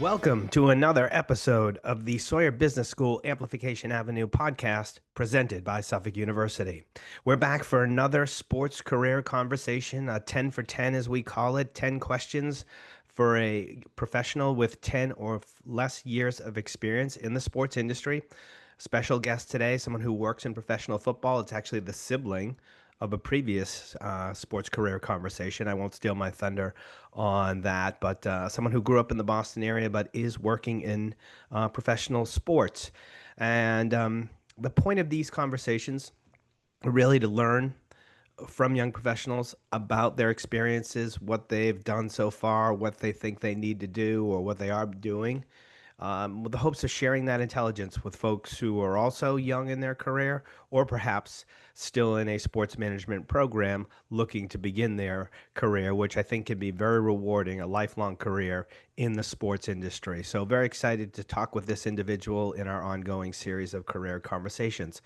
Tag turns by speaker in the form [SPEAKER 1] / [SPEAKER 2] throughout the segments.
[SPEAKER 1] Welcome to another episode of the Sawyer Business School Amplification Avenue podcast presented by Suffolk University. We're back for another sports career conversation, a 10 for 10 as we call it, 10 questions for a professional with 10 or less years of experience in the sports industry. Special guest today, someone who works in professional football. It's actually the sibling of a previous sports career conversation. I won't steal my thunder on that, but someone who grew up in the Boston area but is working in professional sports. And the point of these conversations are really to learn from young professionals about their experiences, what they've done so far, what they think they need to do, or what they are doing, with the hopes of sharing that intelligence with folks who are also young in their career or perhaps still in a sports management program looking to begin their career, which I think can be very rewarding, a lifelong career in the sports industry. So, very excited to talk with this individual in our ongoing series of career conversations.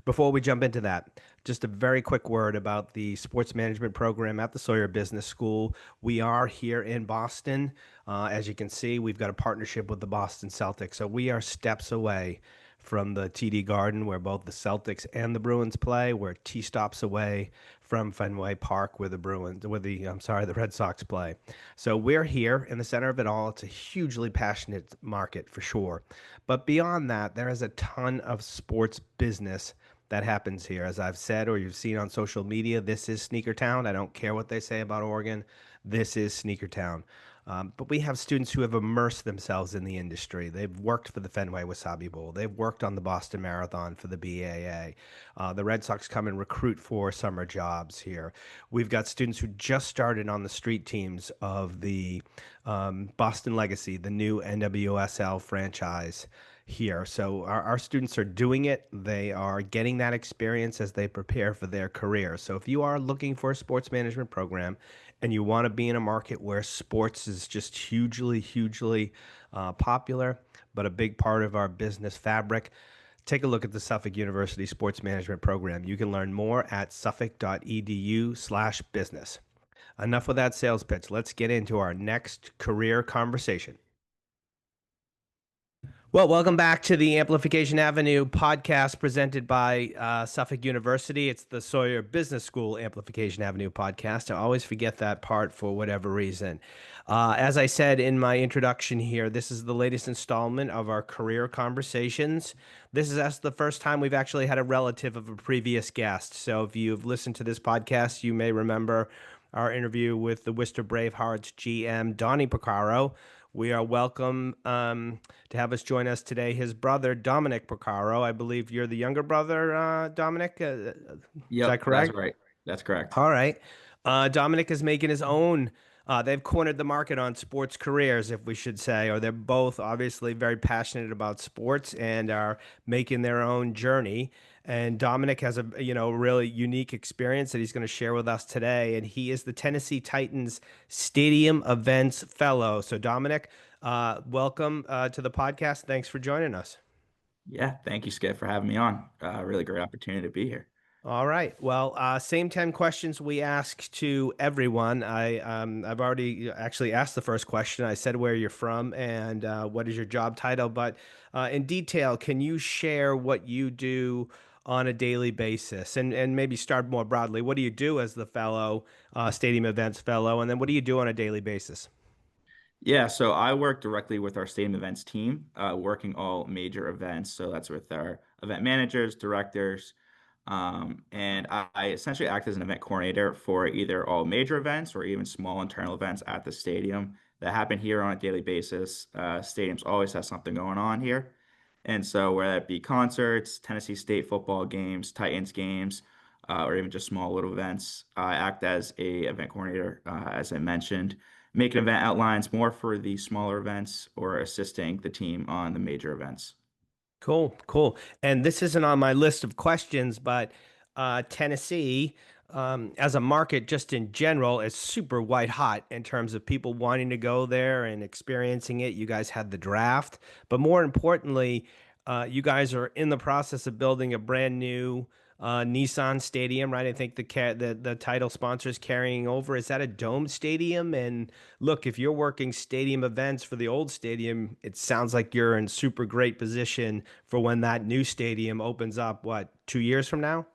[SPEAKER 1] Before we jump into that, just a very quick word about the sports management program at the Sawyer Business School. We are here in Boston. As you can see, we've got a partnership with the Boston Celtics. So we are steps away from the TD Garden where both the Celtics and the Bruins play. We're T stops away from Fenway Park where the Red Sox play. So we're here in the center of it all. It's a hugely passionate market for sure. But beyond that, there is a ton of sports business that happens here. As I've said, or you've seen on social media, this is Sneaker Town. I don't care what they say about Oregon. This is Sneaker Town. But we have students who have immersed themselves in the industry. They've worked for the Fenway Wasabi Bowl. They've worked on the Boston Marathon for the BAA. The Red Sox come and recruit for summer jobs here. We've got students who just started on the street teams of the Boston Legacy, the new NWSL franchise here. So our students are doing it. They are getting that experience as they prepare for their career. So if you are looking for a sports management program and you want to be in a market where sports is just hugely popular, but a big part of our business fabric, take a look at the Suffolk University Sports Management Program. You can learn more at suffolk.edu/business. Enough with that sales pitch. Let's get into our next career conversation. Well, welcome back to the Amplification Avenue podcast presented by Suffolk University. It's the Sawyer Business School Amplification Avenue podcast. I always forget that part for whatever reason. As I said in my introduction here, this is the latest installment of our career conversations. This is the first time we've actually had a relative of a previous guest. So if you've listened to this podcast, you may remember our interview with the Worcester Bravehearts GM, Dominic Porcaro. We are welcome to have us join us today. His brother, Dominic Porcaro. I believe you're the younger brother, Dominic. Is that
[SPEAKER 2] Yep, that's
[SPEAKER 1] correct?
[SPEAKER 2] right. That's correct.
[SPEAKER 1] All right. Dominic is making his own. They've cornered the market on sports careers, if we should say, or they're both obviously very passionate about sports and are making their own journey. And Dominic has a really unique experience that he's going to share with us today. And he is the Tennessee Titans Stadium Events Fellow. So Dominic, welcome to the podcast. Thanks for joining us.
[SPEAKER 2] Yeah, thank you, Skip, for having me on. Really great opportunity to be here.
[SPEAKER 1] All right. Well, same 10 questions we ask to everyone. I've already actually asked the first question. I said where you're from and what is your job title, but in detail, can you share what you do on a daily basis and maybe start more broadly? What do you do as the fellow, stadium events fellow, and then what do you do on a daily basis?
[SPEAKER 2] Yeah, so I work directly with our stadium events team, working all major events. So that's with our event managers, directors, and I essentially act as an event coordinator for either all major events or even small internal events at the stadium that happen here on a daily basis. Stadiums always have something going on here. And so whether it be concerts, Tennessee State football games, Titans games, or even just small little events, I act as a event coordinator, as I mentioned, making event outlines more for the smaller events or assisting the team on the major events.
[SPEAKER 1] Cool, cool. And this isn't on my list of questions, but Tennessee, as a market, just in general, is super white hot in terms of people wanting to go there and experiencing it. You guys had the draft, but more importantly, you guys are in the process of building a brand new Nissan Stadium, right? I think the title sponsor is carrying over. Is that a dome stadium? And look, if you're working stadium events for the old stadium, it sounds like you're in super great position for when that new stadium opens up, what, 2 years from now?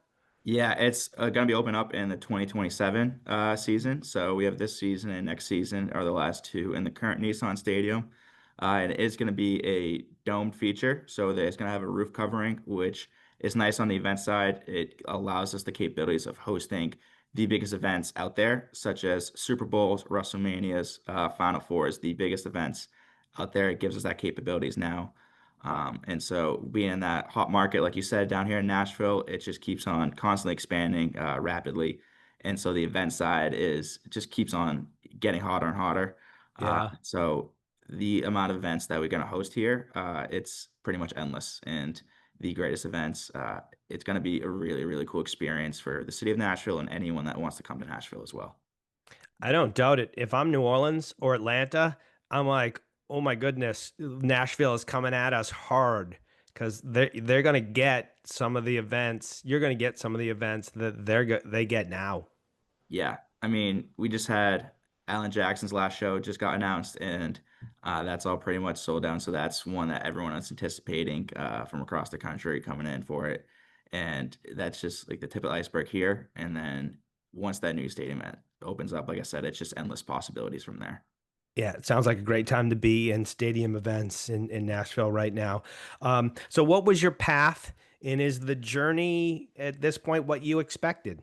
[SPEAKER 2] Yeah, it's going to be open up in the 2027 season. So we have this season and next season are the last two in the current Nissan Stadium. And it is going to be a domed feature. So there's going to have a roof covering, which is nice on the event side. It allows us the capabilities of hosting the biggest events out there, such as Super Bowls, WrestleManias, Final Fours, the biggest events out there. It gives us that capabilities now. And so being in that hot market, like you said, down here in Nashville, it just keeps on constantly expanding rapidly. And so the event side is just keeps on getting hotter and hotter.
[SPEAKER 1] Yeah.
[SPEAKER 2] So the amount of events that we're going to host here, it's pretty much endless. And the greatest events, it's going to be a really, really cool experience for the city of Nashville and anyone that wants to come to Nashville as well.
[SPEAKER 1] I don't doubt it. If I'm New Orleans or Atlanta, I'm like, oh my goodness, Nashville is coming at us hard because they're gonna get some of the events. You're gonna get some of the events that they get now.
[SPEAKER 2] Yeah, I mean, we just had Alan Jackson's last show just got announced, and that's all pretty much sold down. So that's one that everyone is anticipating from across the country coming in for it, and that's just like the tip of the iceberg here. And then once that new stadium opens up, like I said, it's just endless possibilities from there.
[SPEAKER 1] Yeah, it sounds like a great time to be in stadium events in Nashville right now. So, what was your path, and is the journey at this point what you expected?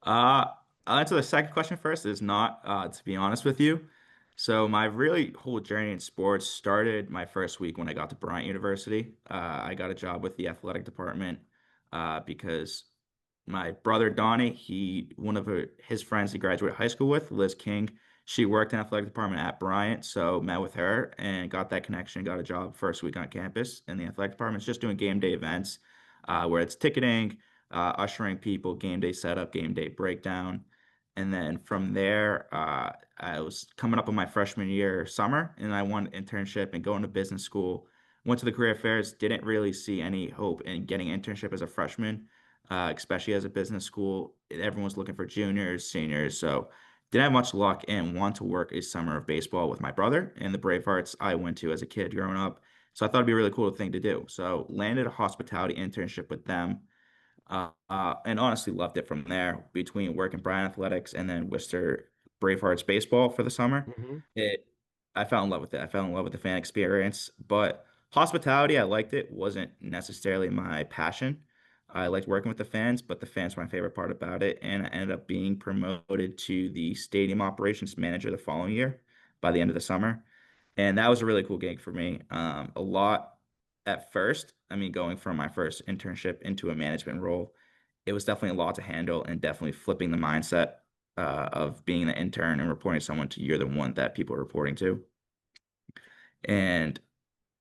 [SPEAKER 2] Uh, I'll answer the second question first. Is not, to be honest with you. So my really whole journey in sports started my first week when I got to Bryant University. I got a job with the athletic department because my brother Donnie, one of his friends he graduated high school with, Liz King, she worked in athletic department at Bryant, so met with her and got that connection. Got a job first week on campus in the athletic department. It's just doing game day events, where it's ticketing, ushering people, game day setup, game day breakdown. And then from there, I was coming up on my freshman year summer, and I wanted an internship and going to business school. Went to the career fairs, didn't really see any hope in getting an internship as a freshman, especially as a business school. Everyone's looking for juniors, seniors, so didn't have much luck and want to work a summer of baseball with my brother and the Bravehearts I went to as a kid growing up. So I thought it'd be a really cool thing to do. So landed a hospitality internship with them, and honestly loved it from there. Between working Bryan Athletics and then Worcester Bravehearts baseball for the summer,
[SPEAKER 1] Hmm.
[SPEAKER 2] it I fell in love with it. I fell in love with the fan experience, but hospitality, I liked it. Wasn't necessarily my passion. I liked working with the fans, but the fans were my favorite part about it, and I ended up being promoted to the stadium operations manager the following year by the end of the summer. And that was a really cool gig for me. A lot at first. I mean, going from my first internship into a management role, it was definitely a lot to handle and definitely flipping the mindset of being the intern and reporting to someone to you're the one that people are reporting to. And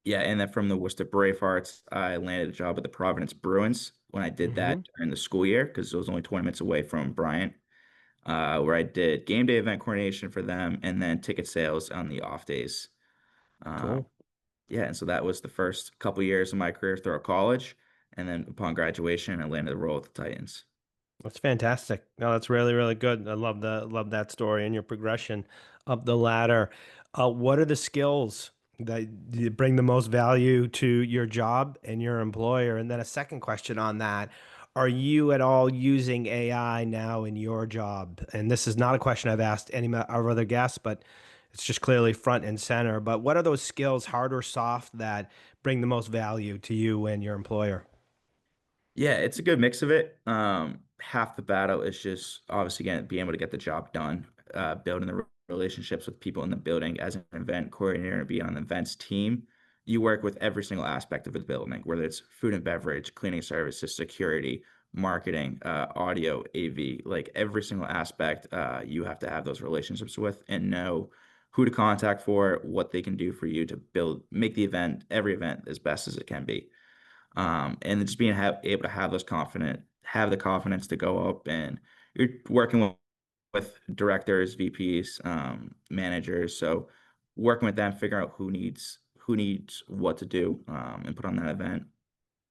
[SPEAKER 2] yeah, and then from the Worcester Bravehearts, I landed a job at the Providence Bruins when I did that
[SPEAKER 1] Hmm.
[SPEAKER 2] during the school year because it was only 20 minutes away from Bryant, where I did game day event coordination for them and then ticket sales on the off days. Uh,
[SPEAKER 1] Cool.
[SPEAKER 2] yeah, and so that was the first couple years of my career throughout college. And then upon graduation, I landed the role at the Titans.
[SPEAKER 1] That's fantastic. No, that's really, really good. I love that story and your progression up the ladder. What are the skills that you bring the most value to your job and your employer? And then a second question on that, are you at all using AI now in your job? And this is not a question I've asked any of our other guests, but it's just clearly front and center. But what are those skills, hard or soft, that bring the most value to you and your employer?
[SPEAKER 2] Yeah, it's a good mix of it. Half the battle is just obviously again being able to get the job done, building the relationships with people in the building as an event coordinator and be on the events team. You work with every single aspect of the building, whether it's food and beverage, cleaning services, security, marketing, audio, AV, like every single aspect, you have to have those relationships with and know who to contact for, what they can do for you to make the event, every event as best as it can be. And just being able to have the confidence to go up and you're working with directors, VPs, managers. So working with them, figuring out who needs what to do, and put on that event.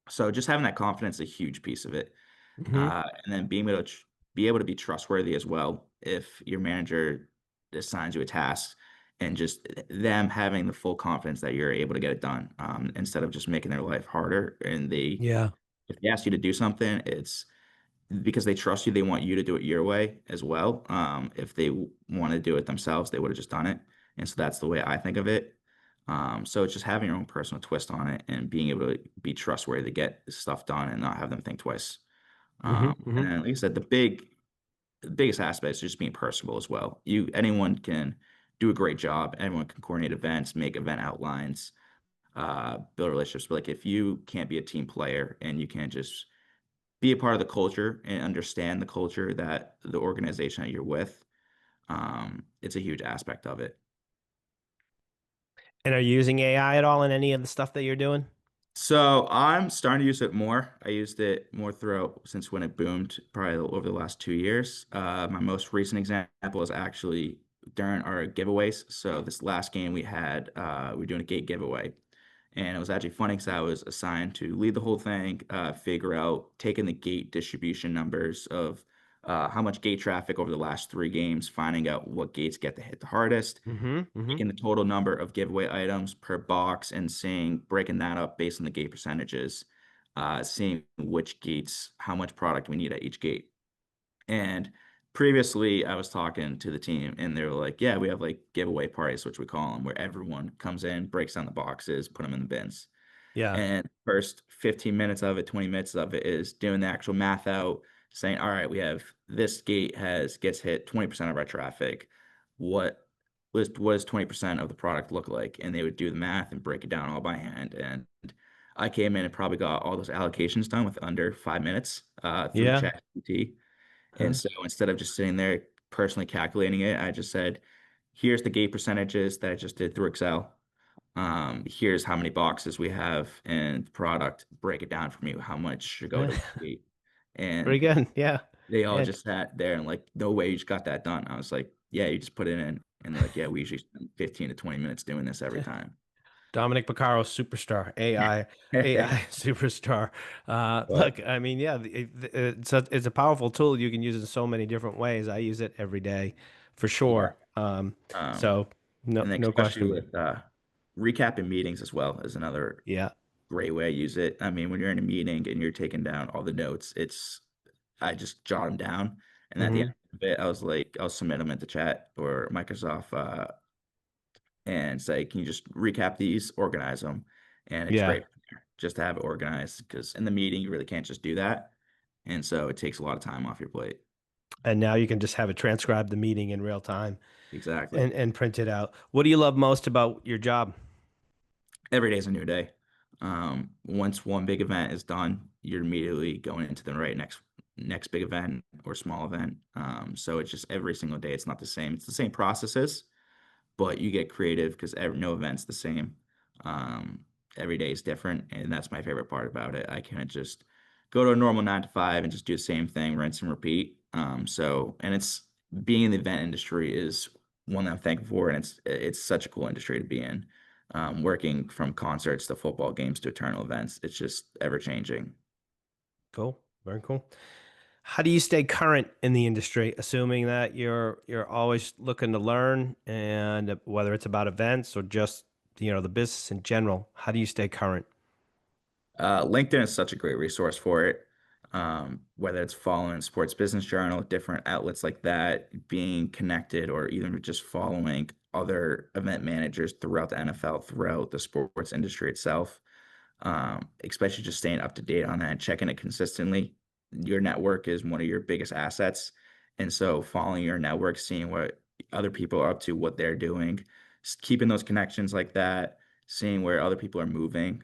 [SPEAKER 2] So just having that confidence is a huge piece of it.
[SPEAKER 1] Hmm.
[SPEAKER 2] And then being able to be able to be trustworthy as well if your manager assigns you a task, and just them having the full confidence that you're able to get it done, instead of just making their life harder. And
[SPEAKER 1] Yeah.
[SPEAKER 2] if they ask you to do something, it's because they trust you. They want you to do it your way as well. If they want to do it themselves, they would have just done it. And so that's the way I think of it. So it's just having your own personal twist on it and being able to be trustworthy to get stuff done and not have them think twice.
[SPEAKER 1] Hmm.
[SPEAKER 2] And
[SPEAKER 1] Hmm.
[SPEAKER 2] then, like I said, the biggest aspect is just being personable as well. Anyone can do a great job. Anyone can coordinate events, make event outlines, build relationships. But like if you can't be a team player and you can't just be a part of the culture and understand the culture that the organization that you're with, it's a huge aspect of it.
[SPEAKER 1] And are you using AI at all in any of the stuff that you're doing?
[SPEAKER 2] So I'm starting to use it more. I used it more throughout since when it boomed, probably over the last 2 years. My most recent example is actually during our giveaways. So this last game we were doing a gate giveaway, and it was actually funny because I was assigned to lead the whole thing, figure out taking the gate distribution numbers of how much gate traffic over the last 3 games, finding out what gates get to hit the hardest,
[SPEAKER 1] Hmm. Hmm.
[SPEAKER 2] taking the total number of giveaway items per box and breaking that up based on the gate percentages, seeing which gates, how much product we need at each gate. And previously, I was talking to the team, and they were like, "Yeah, we have like giveaway parties, which we call them, where everyone comes in, breaks down the boxes, put them in the bins."
[SPEAKER 1] Yeah.
[SPEAKER 2] And first 15 minutes of it, 20 minutes of it is doing the actual math out, saying, all right, we have this gate has gets hit 20% of our traffic. What what does 20% of the product look like? And they would do the math and break it down all by hand. And I came in and probably got all those allocations done with under 5 minutes through
[SPEAKER 1] Yeah.
[SPEAKER 2] ChatGPT. And
[SPEAKER 1] Huh.
[SPEAKER 2] so instead of just sitting there personally calculating it, I just said, here's the gate percentages that I just did through Excel. Here's how many boxes we have and product, break it down for me, how much should go to each.
[SPEAKER 1] Pretty
[SPEAKER 2] And
[SPEAKER 1] good. Yeah.
[SPEAKER 2] they all
[SPEAKER 1] Yeah.
[SPEAKER 2] just sat there and like, no way you just got that done. I was like, yeah, you just put it in. And they're like, yeah, we usually spend 15 to 20 minutes doing this every time.
[SPEAKER 1] Dominic Porcaro, superstar, AI superstar.
[SPEAKER 2] But
[SPEAKER 1] Look, I mean, yeah, it's a powerful tool. You can use it in so many different ways. I use it every day, for
[SPEAKER 2] yeah.
[SPEAKER 1] sure.
[SPEAKER 2] Um,
[SPEAKER 1] So no,
[SPEAKER 2] and then
[SPEAKER 1] no
[SPEAKER 2] especially
[SPEAKER 1] question.
[SPEAKER 2] with recapping meetings as well is another
[SPEAKER 1] Yeah.
[SPEAKER 2] great way I use it. I mean, when you're in a meeting and you're taking down all the notes, I just jot them down, and at the end
[SPEAKER 1] Hmm.
[SPEAKER 2] of it, I was like, I'll submit them into chat or Microsoft, and say, can you just recap these, organize them, and it's
[SPEAKER 1] Yeah.
[SPEAKER 2] great just to have it organized because in the meeting you really can't just do that, and so it takes a lot of time off your plate.
[SPEAKER 1] And now you can just have it transcribe the meeting in real time
[SPEAKER 2] Exactly.
[SPEAKER 1] and print it out. What do you love most about your job?
[SPEAKER 2] Every day is a new day. Once one big event is done, you're immediately going into the next big event or small event. So it's just every single day. It's not the same. It's the same processes, but you get creative because no event's the same. Every day is different, and that's my favorite part about it. I can't just go to a normal 9 to 5 and just do the same thing, rinse and repeat. And it's being in the event industry is one that I'm thankful for, and it's such a cool industry to be in. Working from concerts to football games to eternal events, it's just ever changing.
[SPEAKER 1] Cool. Very cool. How do you stay current in the industry, assuming that you're always looking to learn, and whether it's about events or just, the business in general, how do you stay current?
[SPEAKER 2] LinkedIn is such a great resource for it. Whether it's following Sports Business Journal, different outlets like that, being connected, or even just following other event managers throughout the NFL, throughout the sports industry itself, especially just staying up to date on that and checking it consistently. Your network is one of your biggest assets. And so following your network, seeing what other people are up to, what they're doing, keeping those connections like that, seeing where other people are moving,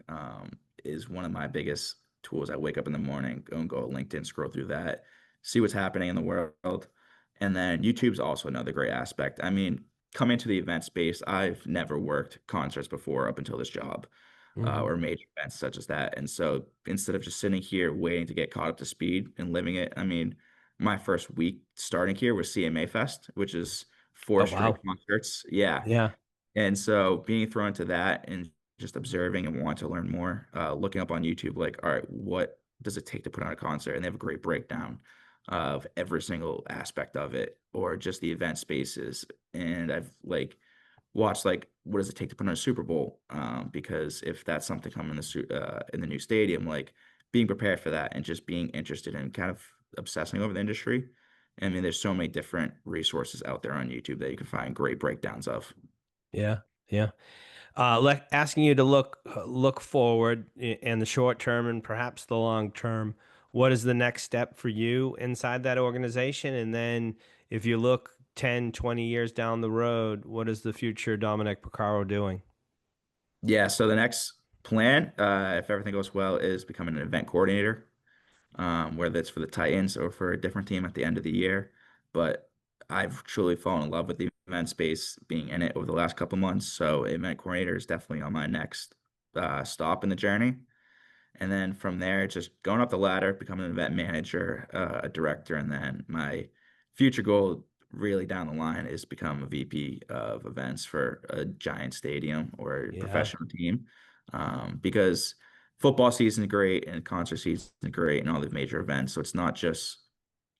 [SPEAKER 2] is one of my biggest tools. I wake up in the morning, go to LinkedIn, scroll through that, see what's happening in the world. And then YouTube's also another great aspect. I mean, coming to the event space, I've never worked concerts before up until this job,
[SPEAKER 1] Hmm.
[SPEAKER 2] or major events such as that. And so instead of just sitting here waiting to get caught up to speed and living it, I mean, my first week starting here was CMA Fest, which is four
[SPEAKER 1] Oh,
[SPEAKER 2] straight
[SPEAKER 1] wow.
[SPEAKER 2] concerts. Yeah.
[SPEAKER 1] Yeah.
[SPEAKER 2] And so being thrown into that and just observing and wanting to learn more, looking up on YouTube, like, all right, does it take to put on a concert? And they have a great breakdown of every single aspect of it, or just the event spaces. And I've like watched like what does it take to put on a Super Bowl? Because if that's something coming in the new stadium, like being prepared for that and just being interested in kind of obsessing over the industry. I mean, there's so many different resources out there on YouTube that you can find great breakdowns of.
[SPEAKER 1] Yeah. Yeah. Asking you to look forward in the short term and perhaps the long term. What is the next step for you inside that organization? And then if you look 10, 20 years down the road, what is the future Dominic Porcaro doing?
[SPEAKER 2] Yeah, so the next plan, if everything goes well, is becoming an event coordinator, whether it's for the Titans or for a different team at the end of the year. But I've truly fallen in love with the event space, being in it over the last couple months. So event coordinator is definitely on my next stop in the journey. And then from there, just going up the ladder, becoming an event manager, a director, and then my future goal really down the line is become a VP of events for a giant stadium or a
[SPEAKER 1] Yeah.
[SPEAKER 2] professional team. Because football season is great and concert season is great and all the major events. So it's not just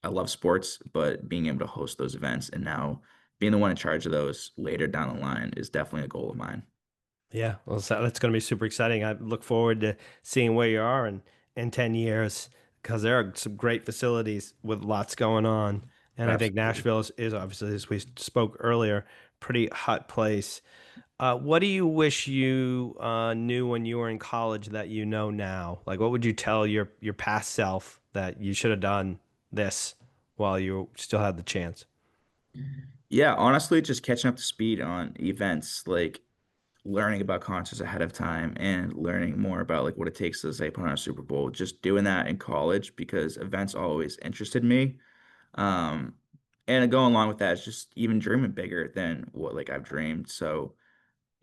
[SPEAKER 2] I love sports, but being able to host those events and now being the one in charge of those later down the line is definitely a goal of mine.
[SPEAKER 1] Yeah, well, so that's going to be super exciting. I look forward to seeing where you are in 10 years because there are some great facilities with lots going on. And I think
[SPEAKER 2] Absolutely.
[SPEAKER 1] Nashville is obviously, as we spoke earlier, pretty hot place. What do you wish you knew when you were in college that you know now? Like, what would you tell your past self that you should have done this while you still had the chance?
[SPEAKER 2] Yeah, honestly, just catching up to speed on events, like learning about concerts ahead of time and learning more about like what it takes to say put on a Super Bowl. Just doing that in college because events always interested me. Um, and going along with that is just even dreaming bigger than what like I've dreamed. So,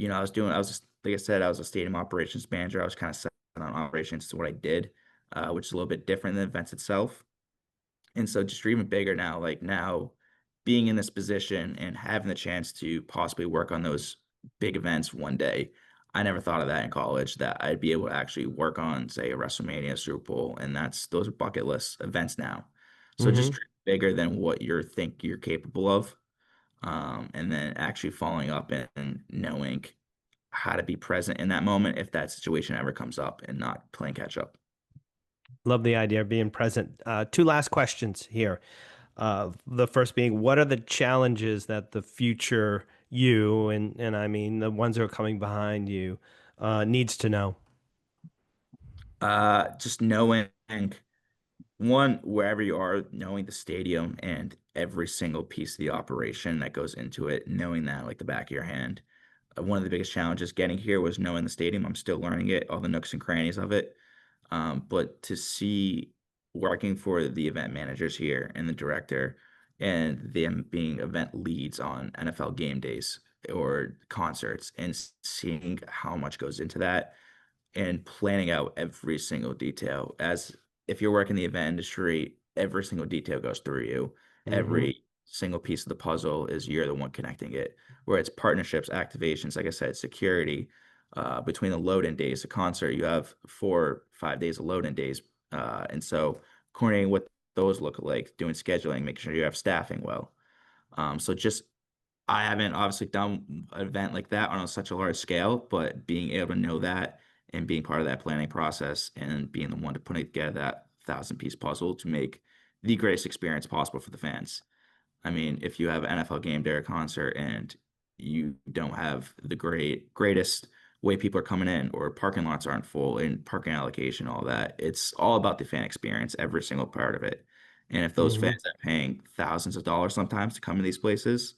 [SPEAKER 2] I was just, like I said, I was a stadium operations manager. I was kind of set on operations to what I did, which is a little bit different than events itself. And so just dreaming bigger now, like now being in this position and having the chance to possibly work on those big events one day. I never thought of that in college that I'd be able to actually work on, say, a WrestleMania, Super Bowl, and those are bucket list events now. So just
[SPEAKER 1] Hmm.
[SPEAKER 2] dream bigger than what you think you're capable of, and then actually following up and knowing how to be present in that moment if that situation ever comes up and not playing catch up.
[SPEAKER 1] Love the idea of being present. Two last questions here. The first being, what are the challenges that the future you and I mean the ones who are coming behind you needs to know?
[SPEAKER 2] Just knowing one, wherever you are, knowing the stadium and every single piece of the operation that goes into it, knowing that like the back of your hand. One of the biggest challenges getting here was knowing the stadium. I'm still learning it, all the nooks and crannies of it. But to see working for the event managers here and the director and them being event leads on NFL game days or concerts and seeing how much goes into that and planning out every single detail. As if you're working the event industry, every single detail goes through you.
[SPEAKER 1] Hmm.
[SPEAKER 2] Every single piece of the puzzle is you're the one connecting it. Where it's partnerships, activations, like I said, security. Between the load-in days, a concert, you have 4, 5 days of load-in days, and so coordinating what those look like, doing scheduling, making sure you have staffing well. So just I haven't obviously done an event like that on such a large scale, but being able to know that and being part of that planning process and being the one to put together that 1,000 piece puzzle to make the greatest experience possible for the fans. I mean, if you have an NFL game day or concert and you don't have the greatest way people are coming in or parking lots aren't full and parking allocation, all that, it's all about the fan experience, every single part of it. And if those
[SPEAKER 1] Hmm.
[SPEAKER 2] fans are paying thousands of dollars sometimes to come to these places,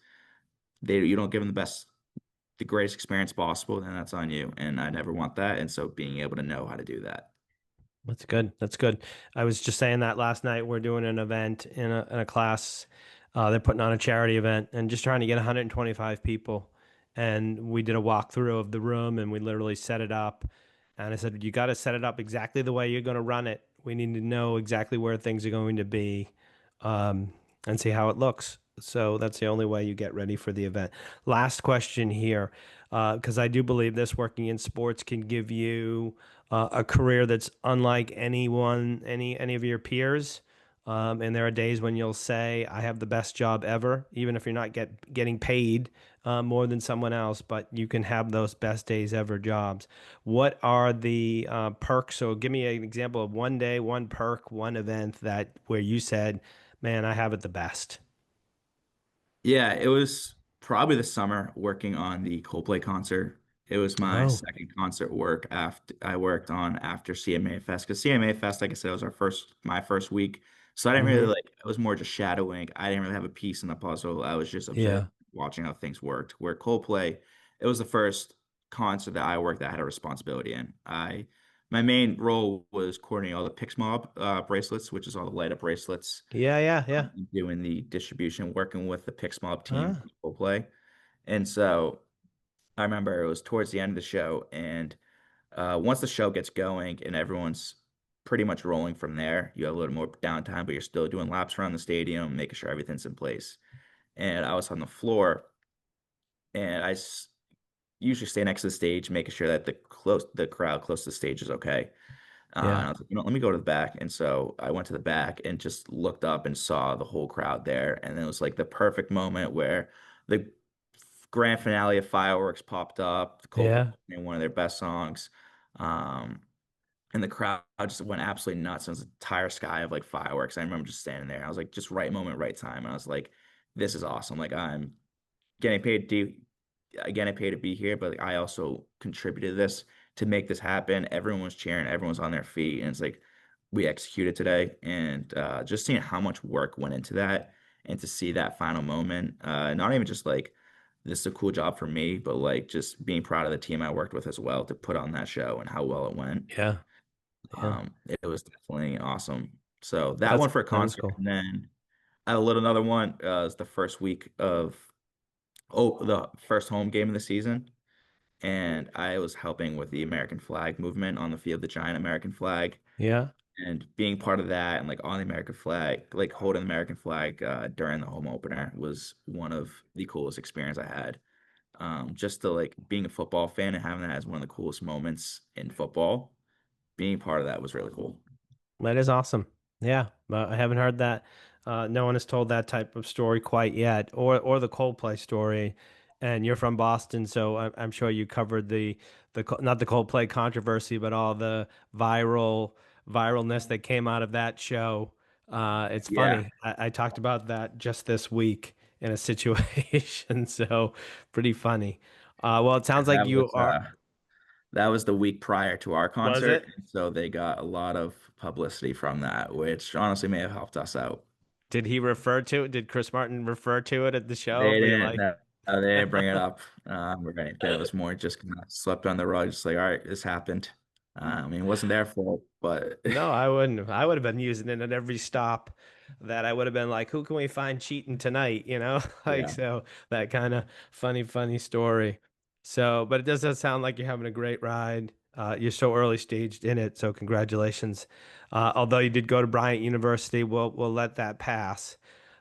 [SPEAKER 2] you don't give them the greatest experience possible, then that's on you. And I never want that. And so being able to know how to do that.
[SPEAKER 1] That's good. That's good. I was just saying that last night. We're doing an event in a class. They're putting on a charity event and just trying to get 125 people. And we did a walkthrough of the room and we literally set it up. And I said, you got to set it up exactly the way you're going to run it. We need to know exactly where things are going to be, um, and see how it looks. So that's the only way you get ready for the event. Last question here, because I do believe this working in sports can give you a career that's unlike any of your peers. And there are days when you'll say, "I have the best job ever," even if you're not getting paid more than someone else. But you can have those best days ever jobs. What are the perks? So give me an example of one day, one perk, one event that where you said, "Man, I have it the best."
[SPEAKER 2] Yeah, it was probably the summer working on the Coldplay concert. It was my
[SPEAKER 1] Oh,
[SPEAKER 2] second concert work after I worked on after CMA Fest because CMA Fest, like I said, was my first week. So I didn't really
[SPEAKER 1] hmm.
[SPEAKER 2] like it was more just shadowing. I didn't really have a piece in the puzzle. I was just observing,
[SPEAKER 1] Yeah,
[SPEAKER 2] watching how things worked. Where Coldplay, it was the first concert that I worked that I had a responsibility in. My main role was coordinating all the Pixmob bracelets, which is all the light up bracelets,
[SPEAKER 1] yeah, yeah, yeah.
[SPEAKER 2] doing the distribution, working with the Pixmob team
[SPEAKER 1] Huh?
[SPEAKER 2] from Coldplay. And so I remember it was towards the end of the show, and once the show gets going and everyone's pretty much rolling from there, you have a little more downtime, but you're still doing laps around the stadium, making sure everything's in place. And I was on the floor, and usually stay next to the stage, making sure that the crowd close to the stage is okay. And
[SPEAKER 1] Yeah,
[SPEAKER 2] I was like, let me go to the back. And so I went to the back and just looked up and saw the whole crowd there. And it was like the perfect moment where the grand finale of Fireworks popped up, Coldplay
[SPEAKER 1] yeah,
[SPEAKER 2] playing one of their best songs. Um, and the crowd just went absolutely nuts. It was an entire sky of like fireworks. I remember just standing there. I was like, just right moment, right time. And I was like, this is awesome. Like I'm getting paid to again, I paid to be here, but like, I also contributed to this to make this happen. Everyone was cheering, everyone's on their feet, and it's like we executed today. And just seeing how much work went into that, and to see that final moment, not even just like this is a cool job for me, but like just being proud of the team I worked with as well to put on that show and how well it went.
[SPEAKER 1] yeah, yeah.
[SPEAKER 2] It was definitely awesome. So that
[SPEAKER 1] That's
[SPEAKER 2] one for a
[SPEAKER 1] that is
[SPEAKER 2] concert,
[SPEAKER 1] cool.
[SPEAKER 2] and then a little another one is the first week of the first home game of the season, and I was helping with the American flag movement on the field, the giant American flag,
[SPEAKER 1] Yeah.
[SPEAKER 2] and being part of that and like on the American flag, like holding the American flag during the home opener was one of the coolest experience I had. Just to like being a football fan and having that as one of the coolest moments in football, being part of that was really cool.
[SPEAKER 1] That is awesome. Yeah, I haven't heard that. No one has told that type of story quite yet, or the Coldplay story. And you're from Boston, so I'm sure you covered not the Coldplay controversy, but all the viralness that came out of that show. It's
[SPEAKER 2] Yeah,
[SPEAKER 1] funny. I talked about that just this week in a situation, so pretty funny. Well, it sounds like
[SPEAKER 2] that
[SPEAKER 1] you
[SPEAKER 2] was
[SPEAKER 1] are.
[SPEAKER 2] that was the week prior to our
[SPEAKER 1] Was
[SPEAKER 2] concert,
[SPEAKER 1] it?
[SPEAKER 2] and so they got a lot of publicity from that, which honestly may have helped us out.
[SPEAKER 1] Did he refer to it? Did Chris Martin refer to it at the show?
[SPEAKER 2] They
[SPEAKER 1] Be
[SPEAKER 2] didn't.
[SPEAKER 1] like,
[SPEAKER 2] No, no, they didn't bring it up or anything. It was more just kind of swept on the rug, just like, all right, this happened. I mean, it wasn't their fault, but
[SPEAKER 1] no, I wouldn't have. I would have been using it at every stop that I would have been like, who can we find cheating tonight? Like,
[SPEAKER 2] yeah,
[SPEAKER 1] so that kind of funny story. So, but it doesn't sound like you're having a great ride. You're so early staged in it, so congratulations. Although you did go to Bryant University, we'll let that pass.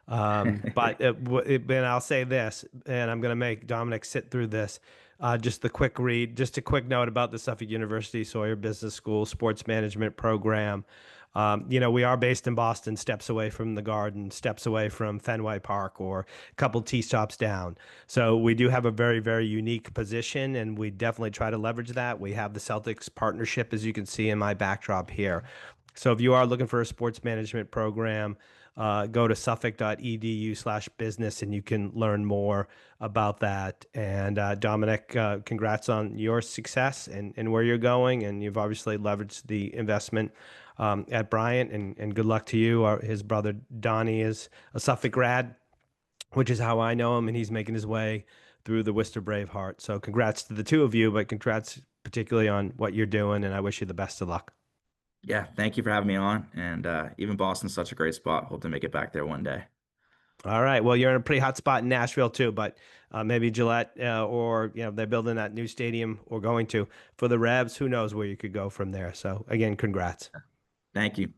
[SPEAKER 1] And I'll say this, and I'm going to make Dominic sit through this. Just the quick read, just a quick note about the Suffolk University Sawyer Business School sports management program. We are based in Boston, steps away from the Garden, steps away from Fenway Park, or a couple T stops down. So we do have a very, very unique position, and we definitely try to leverage that. We have the Celtics partnership, as you can see in my backdrop here. So if you are looking for a sports management program, go to suffolk.edu/business and you can learn more about that. And Dominic, congrats on your success and where you're going. And you've obviously leveraged the investment at Bryant, and good luck to you. His brother Donnie is a Suffolk grad, which is how I know him, and he's making his way through the Worcester Braveheart. So congrats to the two of you, but congrats particularly on what you're doing, and I wish you the best of luck.
[SPEAKER 2] yeah. Thank you for having me on, and even Boston's such a great spot. Hope to make it back there one day.
[SPEAKER 1] All right. Well, you're in a pretty hot spot in Nashville too, but maybe Gillette, or they're building that new stadium or going to for the Revs. Who knows where you could go from there? So again, congrats.
[SPEAKER 2] Thank you.